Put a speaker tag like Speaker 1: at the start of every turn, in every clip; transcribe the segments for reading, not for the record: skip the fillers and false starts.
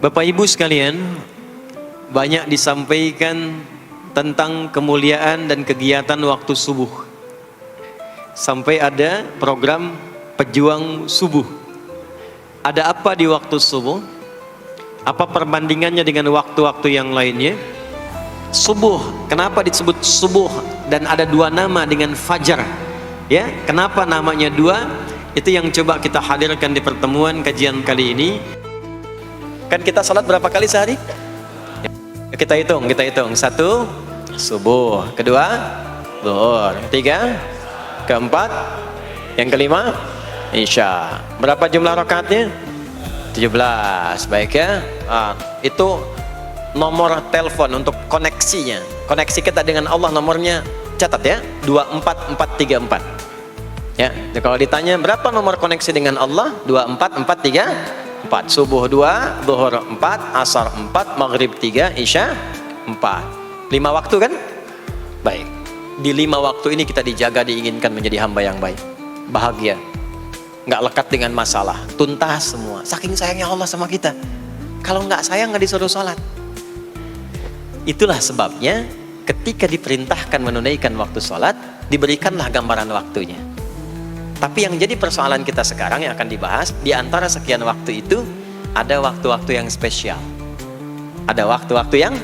Speaker 1: Bapak Ibu sekalian, banyak disampaikan tentang kemuliaan dan kegiatan waktu subuh. Sampai ada program pejuang subuh. Ada apa di waktu subuh? Apa perbandingannya dengan waktu-waktu yang lainnya? Subuh, kenapa disebut subuh dan ada dua nama dengan fajar? Ya, kenapa namanya dua? Itu yang coba kita hadirkan di pertemuan kajian kali ini. Kan kita salat berapa kali sehari? Kita hitung. Satu, subuh. Kedua, zuhur. Tiga, keempat, yang kelima, isya. Berapa jumlah rakaatnya? 17. Baik ya. Itu nomor telepon untuk koneksinya. Koneksi kita dengan Allah nomornya catat ya. 24434. Ya. Kalau ditanya berapa nomor koneksi dengan Allah? 24434. Subuh 2, zuhur 4, asar 4, maghrib 3, isya 4. 5 waktu kan? Baik. Di 5 waktu ini kita dijaga, diinginkan menjadi hamba yang baik, bahagia, nggak lekat dengan masalah, tuntas semua. Saking sayangnya Allah sama kita. Kalau nggak sayang nggak disuruh sholat. Itulah sebabnya ketika diperintahkan menunaikan waktu sholat, diberikanlah gambaran waktunya. Tapi yang jadi persoalan kita sekarang yang akan dibahas, di antara sekian waktu itu, ada waktu-waktu yang spesial. Ada waktu-waktu yang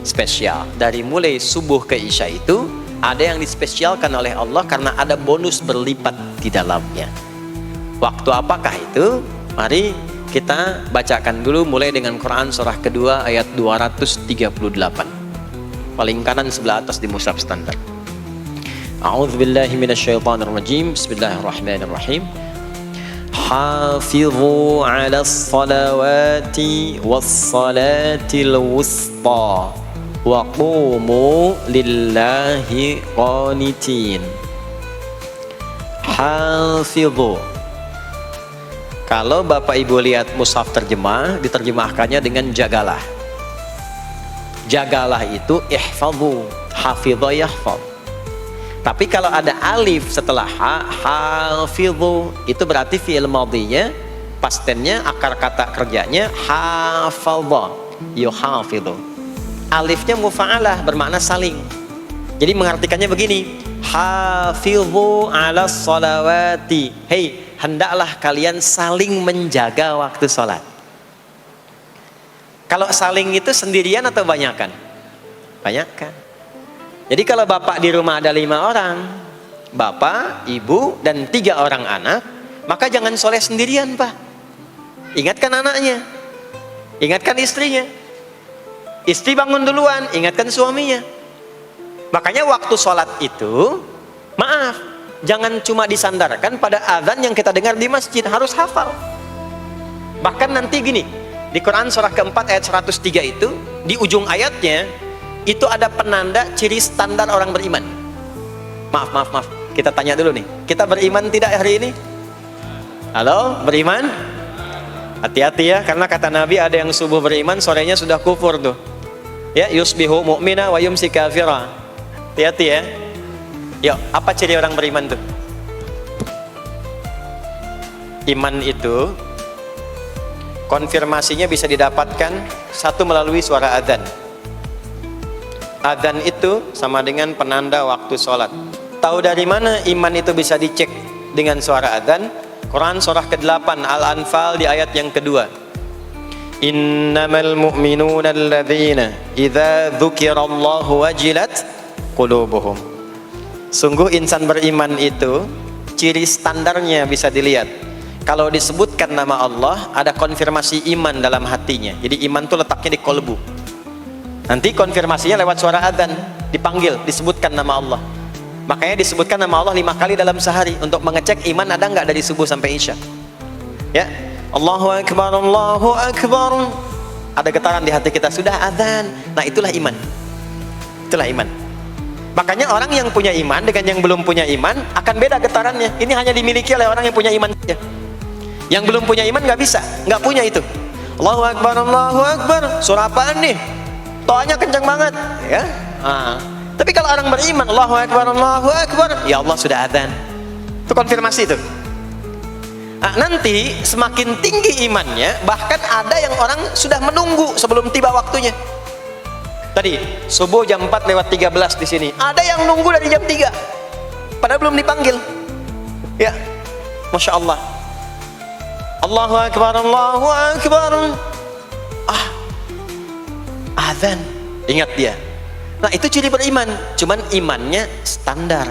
Speaker 1: spesial. Dari mulai subuh ke isya itu, ada yang dispesialkan oleh Allah karena ada bonus berlipat di dalamnya. Waktu apakah itu? Mari kita bacakan dulu mulai dengan Quran surah kedua ayat 238. Paling kanan sebelah atas di mushaf standar. A'udzubillahi minasyaitonirrajim. Bismillahirrahmanirrahim. Hafizu 'alas salawati was salatil wusta wa qumu lillahi qanitin. Hafizu. Kalau Bapak Ibu lihat mushaf terjemah, diterjemahkannya dengan jagalah. Jagalah itu ihfazu, hafidha yahfaz. Tapi kalau ada alif setelah hafizu, itu berarti fi'il madhinya, past tense-nya, akar kata kerjanya hafadha, yuhafidhu. Alifnya mufa'alah, bermakna saling. Jadi mengartikannya begini, hafizu 'alas salawati. Hei, hendaklah kalian saling menjaga waktu sholat. Kalau saling itu sendirian atau banyakan? Banyakan. Jadi kalau bapak di rumah ada 5 orang, bapak, ibu, dan 3 orang anak, maka jangan sholat sendirian pak. Ingatkan anaknya, ingatkan istrinya. Istri bangun duluan, ingatkan suaminya. Makanya waktu sholat itu, maaf, jangan cuma disandarkan pada azan yang kita dengar di masjid, harus hafal. Bahkan nanti gini, di Quran surah keempat ayat 103 itu, di ujung ayatnya, itu ada penanda ciri standar orang beriman. Maaf, kita tanya dulu nih, kita beriman tidak hari ini? Halo, beriman? Hati-hati ya, karena kata Nabi ada yang subuh beriman, sorenya sudah kufur tuh. Ya, yusbihu mu'mina wa yumsi kafira. Hati-hati ya. Yuk, apa ciri orang beriman tuh? Iman itu konfirmasinya bisa didapatkan satu melalui suara adzan. Adzan itu sama dengan penanda waktu sholat. Tahu dari mana iman itu bisa dicek dengan suara adzan? Quran surah ke-8 Al-Anfal di ayat yang kedua. Innamal mu'minuna alladzina idza dzukirallahu wajilat qulubuhum. Sungguh insan beriman itu ciri standarnya bisa dilihat. Kalau disebutkan nama Allah, ada konfirmasi iman dalam hatinya. Jadi iman itu letaknya di kolbu. Nanti konfirmasinya lewat suara adzan, dipanggil, disebutkan nama Allah. Makanya disebutkan nama Allah 5 kali dalam sehari untuk mengecek iman ada nggak dari subuh sampai isya. Ya, Allahu Akbar, Allahu Akbar. Ada getaran di hati kita, sudah adzan. Nah itulah iman. Itulah iman. Makanya orang yang punya iman dengan yang belum punya iman akan beda getarannya. Ini hanya dimiliki oleh orang yang punya iman saja. Yang belum punya iman nggak bisa, nggak punya itu. Allahu Akbar, Allahu Akbar. Surah apaan nih? Toanya kencang banget, ya. Tapi kalau orang beriman, Allahu Akbar, Allahu Akbar, ya Allah sudah adzan. Itu konfirmasi itu. Nanti semakin tinggi imannya, bahkan ada yang orang sudah menunggu sebelum tiba waktunya. Tadi subuh jam 4:13 di sini, ada yang nunggu dari jam 3 padahal belum dipanggil. Ya, Masya Allah. Allahu Akbar, Allahu Akbar. Azan, ingat dia. Nah, itu ciri beriman, cuman imannya standar.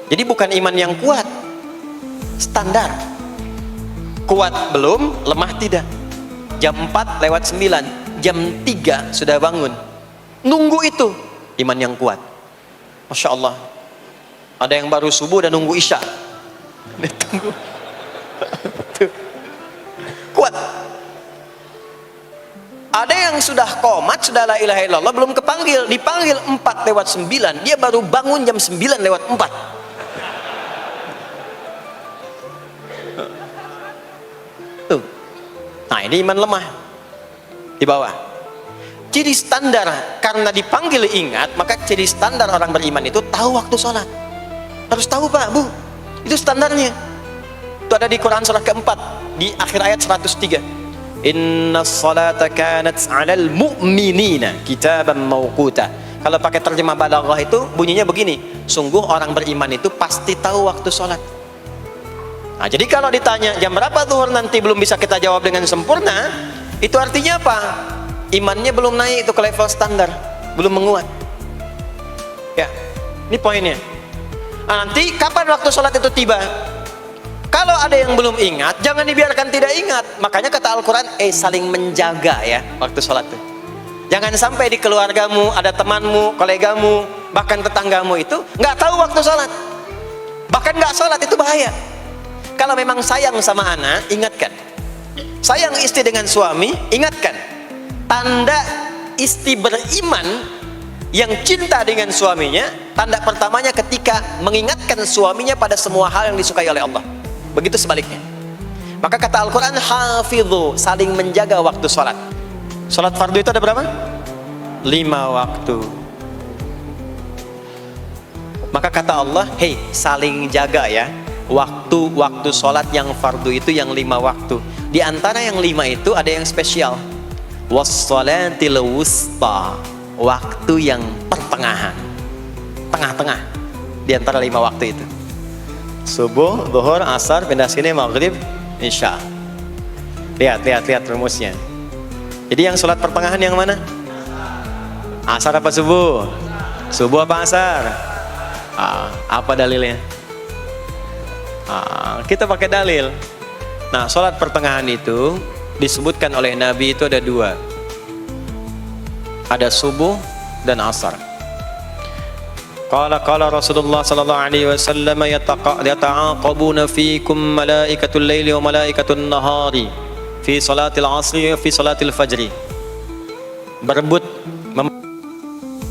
Speaker 1: Jadi bukan iman yang kuat, standar. Kuat belum, lemah tidak. Jam 4:09, jam 3 sudah bangun. Nunggu itu iman yang kuat. Masya Allah. Ada yang baru subuh dan nunggu isya. Tunggu. Kuat. Ada yang sudah qomat, sudah la ilaha illallah, belum kepanggil, dipanggil 4:09, dia baru bangun jam 9:04. Tuh. Nah, ini iman lemah di bawah. Ciri standar, karena dipanggil ingat, maka ciri standar orang beriman itu tahu waktu sholat. Harus tahu Pak, Bu, itu standarnya. Itu ada di Quran surah keempat, di akhir ayat 103. Inna salata kanat 'alal mu'minina kitaban mawquta. Kalau pakai terjemah balaghah itu bunyinya begini, sungguh orang beriman itu pasti tahu waktu sholat. Nah, jadi kalau ditanya jam berapa zuhur nanti belum bisa kita jawab dengan sempurna, itu artinya apa? Imannya belum naik itu ke level standar, belum menguat. Ya, ini poinnya. Nah, nanti kapan waktu sholat itu tiba? Kalau ada yang belum ingat, jangan dibiarkan tidak ingat. Makanya kata Al-Quran, saling menjaga ya waktu sholat itu. Jangan sampai di keluargamu, ada temanmu, kolegamu, bahkan tetanggamu itu nggak tahu waktu sholat. Bahkan nggak sholat, itu bahaya. Kalau memang sayang sama anak, ingatkan. Sayang istri dengan suami, ingatkan. Tanda istri beriman yang cinta dengan suaminya, tanda pertamanya ketika mengingatkan suaminya pada semua hal yang disukai oleh Allah. Begitu sebaliknya. Maka kata Al-Quran, hafidhu, saling menjaga waktu sholat. Sholat fardu itu ada berapa? 5 waktu. Maka kata Allah, hei, saling jaga ya waktu sholat yang fardu itu yang 5 waktu. Di antara yang 5 itu ada yang spesial. Wassalatil wusta, waktu yang pertengahan, tengah-tengah di antara 5 waktu itu. Subuh, zuhur, asar, pindah sini, maghrib, isya. Lihat rumusnya. Jadi yang sholat pertengahan yang mana? Asar apa subuh? Subuh apa asar? Apa dalilnya? Kita pakai dalil. Nah, sholat pertengahan itu disebutkan oleh Nabi itu ada 2. Ada subuh dan asar. Qala Rasulullah sallallahu alaihi wasallam yata'aqabuna fiikum malaikatul laili wa malaikatun nahari fi salatil asri wa fi salatil fajri. Berebut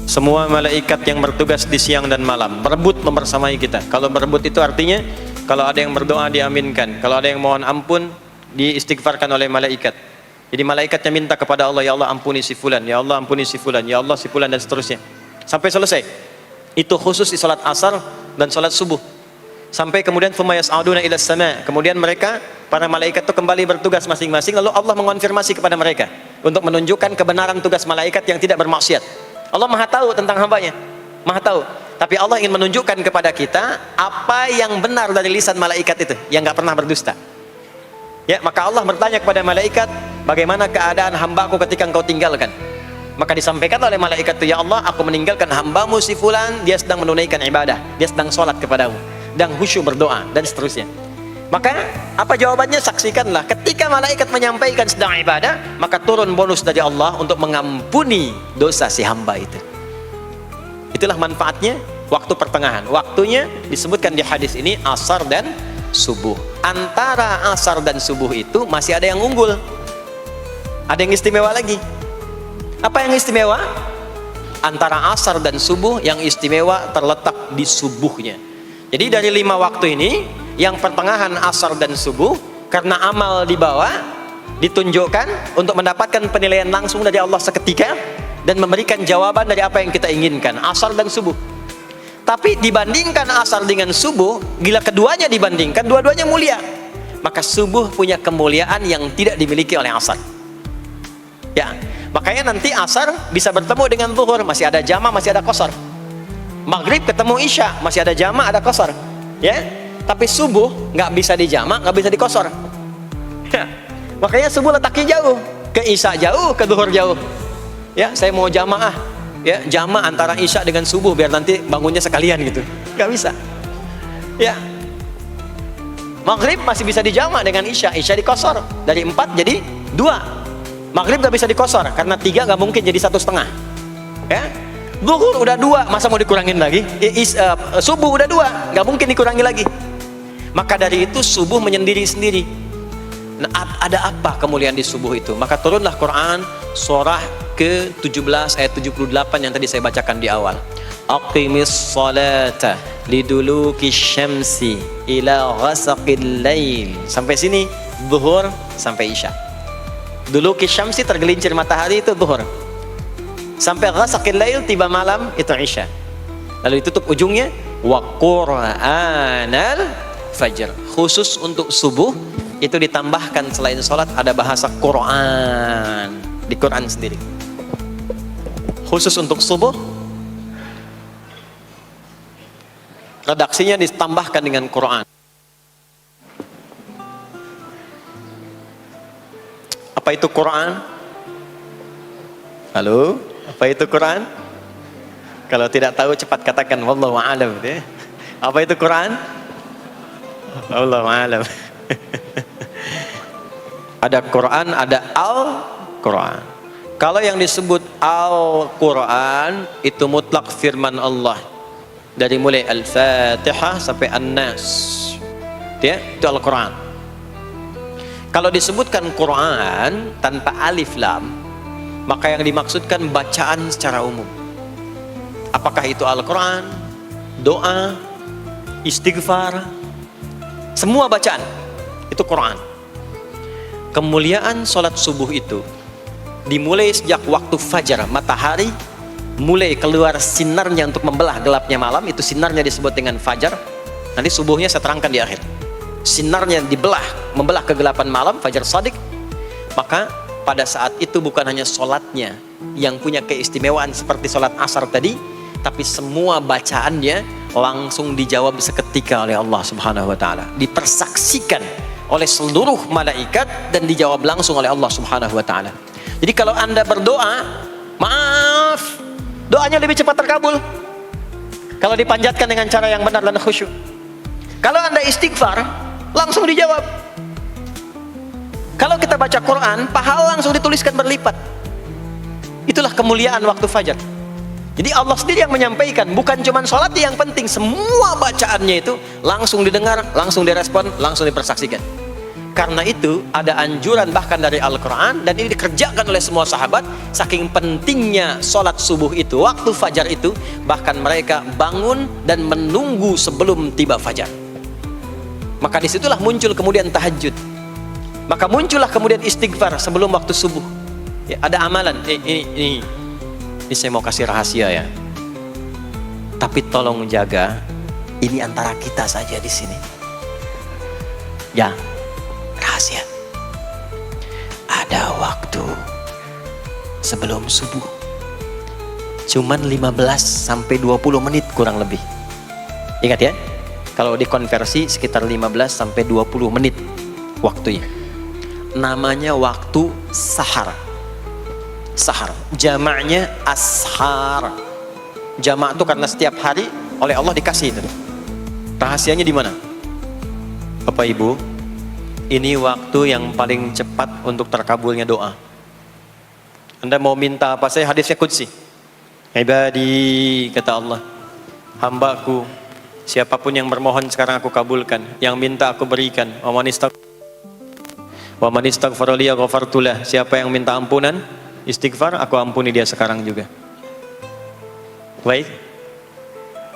Speaker 1: semua malaikat yang bertugas di siang dan malam, berebut membersamai kita. Kalau berebut itu artinya kalau ada yang berdoa diaminkan, kalau ada yang mohon ampun diistighfarkan oleh malaikat. Jadi malaikatnya minta kepada Allah, ya Allah ampuni si fulan, ya Allah ampuni si fulan, ya Allah si fulan, dan seterusnya sampai selesai. Itu khusus di salat asar dan salat subuh. Sampai kemudian thumma yas'aduna ila sama. Kemudian mereka, para malaikat itu kembali bertugas masing-masing, lalu Allah mengonfirmasi kepada mereka untuk menunjukkan kebenaran tugas malaikat yang tidak bermaksiat. Allah Maha tahu tentang hambanya, Maha tahu. Tapi Allah ingin menunjukkan kepada kita apa yang benar dari lisan malaikat itu, yang nggak pernah berdusta. Ya, maka Allah bertanya kepada malaikat, bagaimana keadaan hambaku ketika engkau tinggalkan? Maka disampaikan oleh malaikat itu, ya Allah, aku meninggalkan hambamu si fulan, dia sedang menunaikan ibadah, dia sedang sholat kepadamu, dan khusyuk berdoa, dan seterusnya. Maka apa jawabannya? Saksikanlah, ketika malaikat menyampaikan sedang ibadah, maka turun bonus dari Allah untuk mengampuni dosa si hamba itu. Itulah manfaatnya waktu pertengahan. Waktunya disebutkan di hadis ini asar dan subuh. Antara asar dan subuh itu masih ada yang unggul, ada yang istimewa lagi. Apa yang istimewa? Antara asar dan subuh yang istimewa terletak di subuhnya. Jadi dari 5 waktu ini, yang pertengahan asar dan subuh, karena amal di bawah ditunjukkan untuk mendapatkan penilaian langsung dari Allah seketika dan memberikan jawaban dari apa yang kita inginkan, asar dan subuh. Tapi dibandingkan asar dengan subuh, gila keduanya dibandingkan, dua-duanya mulia. Maka subuh punya kemuliaan yang tidak dimiliki oleh asar. Ya, makanya nanti asar bisa bertemu dengan zuhur, masih ada jama, masih ada qasar. Maghrib ketemu isya, masih ada jama, ada qasar. Ya, tapi subuh nggak bisa di jama, nggak bisa di qasar. Ya, makanya subuh letaknya jauh, ke isya jauh, ke zuhur jauh. Ya, saya mau jamaah. Ya, jama antara isya dengan subuh biar nanti bangunnya sekalian gitu, nggak bisa. Ya, maghrib masih bisa dijama dengan isya, isya dikosor dari 4 jadi 2. Maghrib nggak bisa dikosor karena 3 nggak mungkin jadi 1,5. Ya, zuhur udah 2, masa mau dikurangin lagi? Subuh udah 2, nggak mungkin dikurangi lagi. Maka dari itu subuh menyendiri sendiri. Nah, ada apa kemuliaan di subuh itu? Maka turunlah Quran surah ke-17 ayat 78 yang tadi saya bacakan di awal. Aqimis salata liduluki syamsi ila ghasaqil lail. Sampai sini zuhur sampai isya. Duluki syamsi tergelincir matahari itu zuhur. Sampai ghasaqil lail tiba malam itu isya. Lalu ditutup ujungnya wa qur'anal fajr. Khusus untuk subuh itu ditambahkan selain sholat ada bahasa Quran di Quran sendiri. Khusus untuk subuh redaksinya ditambahkan dengan Quran. Apa itu Quran? Halo, apa itu Quran? Kalau tidak tahu cepat katakan wallahu a'lam. Apa itu Quran? Wallahu a'lam. Ada Quran, ada Al-Quran. Kalau yang disebut Al-Quran itu mutlak firman Allah. Dari mulai Al-Fatihah sampai An-Nas. Ya, itu Al-Quran. Kalau disebutkan Quran tanpa alif lam, maka yang dimaksudkan bacaan secara umum. Apakah itu Al-Quran, doa, istighfar, semua bacaan itu Quran. Kemuliaan sholat subuh itu dimulai sejak waktu fajar, matahari mulai keluar sinarnya untuk membelah gelapnya malam, itu sinarnya disebut dengan fajar. Nanti subuhnya saya terangkan di akhir. Sinarnya membelah kegelapan malam, fajar shadiq. Maka pada saat itu bukan hanya sholatnya yang punya keistimewaan seperti sholat asar tadi, tapi semua bacaannya langsung dijawab seketika oleh Allah Subhanahu wa ta'ala, dipersaksikan oleh seluruh malaikat dan dijawab langsung oleh Allah Subhanahu wa ta'ala. Jadi kalau Anda berdoa, maaf, doanya lebih cepat terkabul kalau dipanjatkan dengan cara yang benar dan khusyuk. Kalau Anda istighfar, langsung dijawab. Kalau kita baca Quran, pahala langsung dituliskan berlipat. Itulah kemuliaan waktu fajar. Jadi Allah sendiri yang menyampaikan, bukan cuma sholat yang penting, semua bacaannya itu langsung didengar, langsung direspon, langsung dipersaksikan. Karena itu ada anjuran bahkan dari Al-Quran, dan ini dikerjakan oleh semua sahabat. Saking pentingnya sholat subuh itu, waktu fajar itu, bahkan mereka bangun dan menunggu sebelum tiba fajar. Maka disitulah muncul kemudian tahajud. Maka muncullah kemudian istighfar sebelum waktu subuh. Ya, ada amalan. Ini saya mau kasih rahasia ya. Tapi tolong jaga, ini antara kita saja di sini. Ya, rahasia. Ada waktu sebelum subuh. Cuman 15 sampai 20 menit kurang lebih. Ingat ya, kalau dikonversi sekitar 15 sampai 20 menit waktunya. Namanya waktu sahar. Sahar, jamaknya ashar. Jamak itu karena setiap hari oleh Allah dikasih itu. Rahasianya di mana? Bapak Ibu, ini waktu yang paling cepat untuk terkabulnya doa. Anda mau minta apa saja, hadisnya qudsi. Ibadi, kata Allah, hambaku, siapapun yang bermohon sekarang aku kabulkan, yang minta aku berikan. Wa man istaghfara li ghafartu lah. Siapa yang minta ampunan, istighfar, aku ampuni dia sekarang juga. Baik,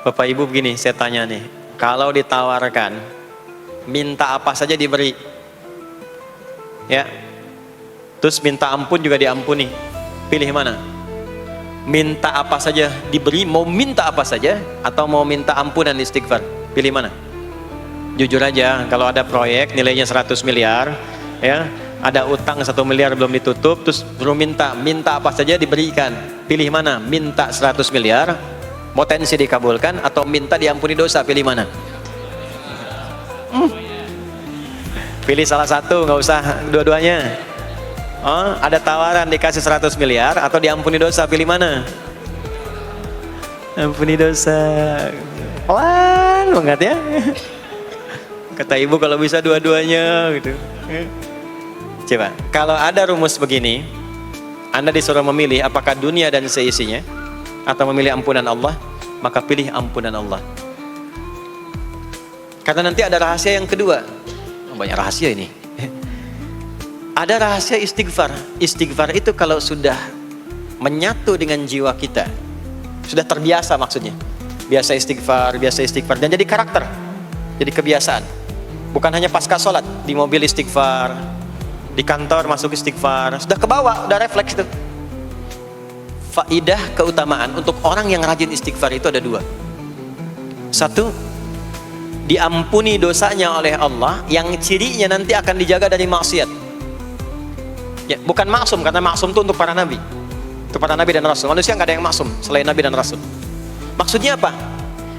Speaker 1: Bapak Ibu, begini saya tanya nih, kalau ditawarkan minta apa saja diberi, ya, terus minta ampun juga diampuni, pilih mana? minta apa saja diberi, mau minta apa saja, atau mau minta ampunan istighfar? Pilih mana? Jujur aja, kalau ada proyek nilainya 100 miliar, ya, ada utang 1 miliar belum ditutup, terus belum minta apa saja diberikan. Pilih mana? Minta 100 miliar, potensi dikabulkan, atau minta diampuni dosa? Pilih mana? Pilih salah satu, nggak usah dua-duanya. Oh, ada tawaran dikasih 100 miliar atau diampuni dosa, pilih mana? Ampuni dosa. Pelan banget ya. Kata ibu kalau bisa dua-duanya gitu. Coba, kalau ada rumus begini, Anda disuruh memilih apakah dunia dan seisinya atau memilih ampunan Allah, maka pilih ampunan Allah. Karena nanti ada rahasia yang kedua. Banyak rahasia ini. Ada rahasia istighfar. Istighfar itu kalau sudah menyatu dengan jiwa kita, sudah terbiasa, maksudnya biasa istighfar, dan jadi karakter, jadi kebiasaan. Bukan hanya pasca sholat, di mobil istighfar, di kantor masuk istighfar, sudah kebawa, udah refleks itu. Faidah keutamaan untuk orang yang rajin istighfar itu ada dua. Satu, diampuni dosanya oleh Allah, yang cirinya nanti akan dijaga dari maksiat. Ya, bukan maksum, karena maksum itu untuk para nabi. Untuk para nabi dan rasul. Manusia nggak ada yang maksum selain nabi dan rasul. Maksudnya apa?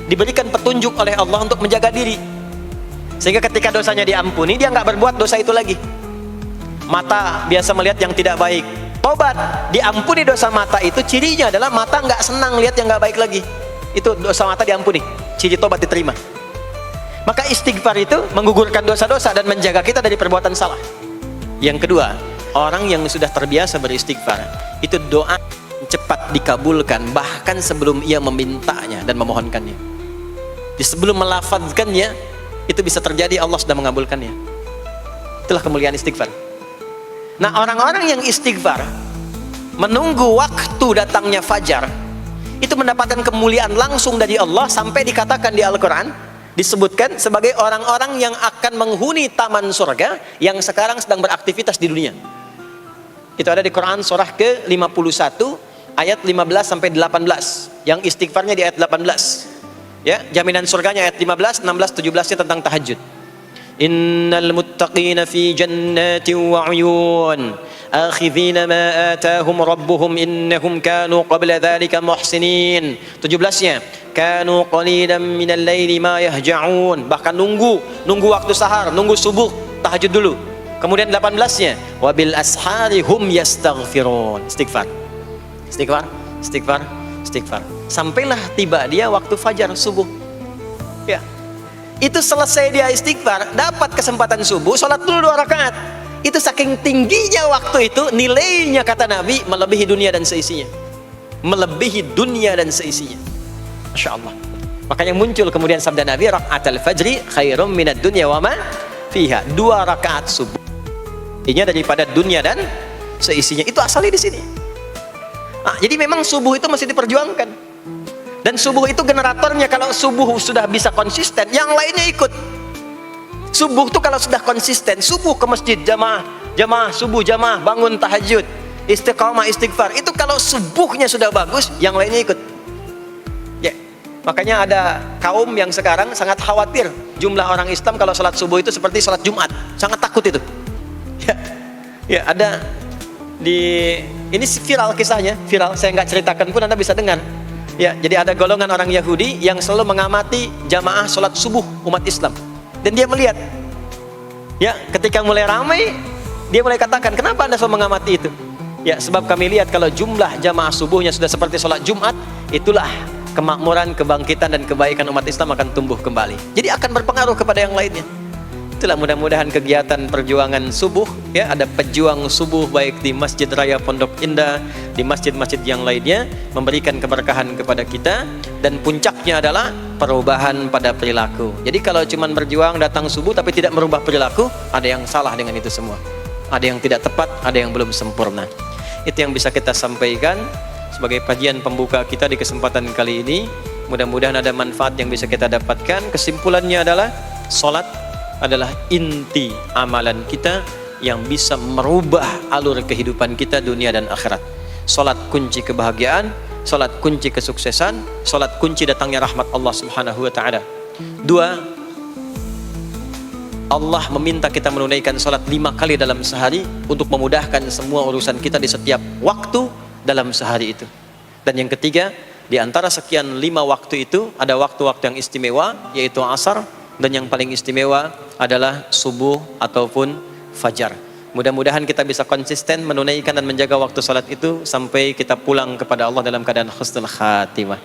Speaker 1: Diberikan petunjuk oleh Allah untuk menjaga diri. Sehingga ketika dosanya diampuni, dia nggak berbuat dosa itu lagi. Mata biasa melihat yang tidak baik, tobat, diampuni dosa mata itu, cirinya adalah mata nggak senang lihat yang nggak baik lagi. Itu dosa mata diampuni, ciri tobat diterima. Maka istighfar itu menggugurkan dosa-dosa dan menjaga kita dari perbuatan salah. Yang kedua, orang yang sudah terbiasa beristighfar, itu doa cepat dikabulkan, bahkan sebelum ia memintanya dan memohonkannya. Sebelum melafazkannya, itu bisa terjadi Allah sudah mengabulkannya. Itulah kemuliaan istighfar. Nah, orang-orang yang istighfar menunggu waktu datangnya fajar, itu mendapatkan kemuliaan langsung dari Allah, sampai dikatakan di Al-Quran, disebutkan sebagai orang-orang yang akan menghuni taman surga yang sekarang sedang beraktivitas di dunia. Itu ada di Quran surah ke-51 ayat 15 sampai 18. Yang istighfarnya di ayat 18. Ya, jaminan surganya ayat 15, 16, 17-nya tentang tahajud. Innal muttaqina fi jannatin wa 'uyun akhidhina ma atahum rabbuhum innahum kanu qabla dhalika muhsinin. 17-nya kanu qalilan minal laili ma yahja'un, bahkan nunggu waktu sahar, nunggu subuh, tahajud dulu. Kemudian 18-nya wabil ashari hum yastaghfirun. Istighfar. Sampailah tiba dia waktu fajar subuh. Ya. Itu selesai dia istighfar, dapat kesempatan subuh, sholat dulu 2 rakaat. Itu saking tingginya waktu itu, nilainya kata Nabi melebihi dunia dan seisinya. Masya Allah. Makanya muncul kemudian sabda Nabi, raka'atul fajri khairum minad dunya wa ma fiha. 2 rakaat subuh ini daripada dunia dan seisinya. Itu asalnya di sini. Jadi memang subuh itu masih diperjuangkan. Dan subuh itu generatornya, kalau subuh sudah bisa konsisten, yang lainnya ikut. Subuh itu kalau sudah konsisten, subuh ke masjid jamaah subuh, jamaah bangun tahajud, istiqamah istighfar, itu kalau subuhnya sudah bagus, yang lainnya ikut. Ya, makanya ada kaum yang sekarang sangat khawatir jumlah orang Islam kalau sholat subuh itu seperti sholat Jumat, sangat takut itu. Ya, ada ini viral kisahnya, saya nggak ceritakan pun Anda bisa dengar. Ya, jadi ada golongan orang Yahudi yang selalu mengamati jamaah sholat subuh umat Islam, dan dia melihat, ya, ketika mulai ramai, dia mulai katakan, kenapa Anda selalu mengamati itu? Ya, sebab kami lihat kalau jumlah jamaah subuhnya sudah seperti sholat Jumat, itulah kemakmuran, kebangkitan dan kebaikan umat Islam akan tumbuh kembali. Jadi akan berpengaruh kepada yang lainnya. Itulah mudah-mudahan kegiatan perjuangan subuh, ya, ada pejuang subuh baik di Masjid Raya Pondok Indah, di masjid-masjid yang lainnya, memberikan keberkahan kepada kita, dan puncaknya adalah perubahan pada perilaku. Jadi kalau cuma berjuang datang subuh tapi tidak merubah perilaku, ada yang salah dengan itu semua. Ada yang tidak tepat, ada yang belum sempurna. Itu yang bisa kita sampaikan sebagai kajian pembuka kita di kesempatan kali ini. Mudah-mudahan ada manfaat yang bisa kita dapatkan. Kesimpulannya adalah salat adalah inti amalan kita yang bisa merubah alur kehidupan kita dunia dan akhirat. Salat kunci kebahagiaan, salat kunci kesuksesan, salat kunci datangnya rahmat Allah Subhanahu wa taala. 2, Allah meminta kita menunaikan salat 5 kali dalam sehari untuk memudahkan semua urusan kita di setiap waktu dalam sehari itu. Dan yang ketiga, di antara sekian 5 waktu itu ada waktu-waktu yang istimewa, yaitu asar, dan yang paling istimewa adalah subuh ataupun fajar. Mudah-mudahan kita bisa konsisten menunaikan dan menjaga waktu salat itu sampai kita pulang kepada Allah dalam keadaan husnul khatimah.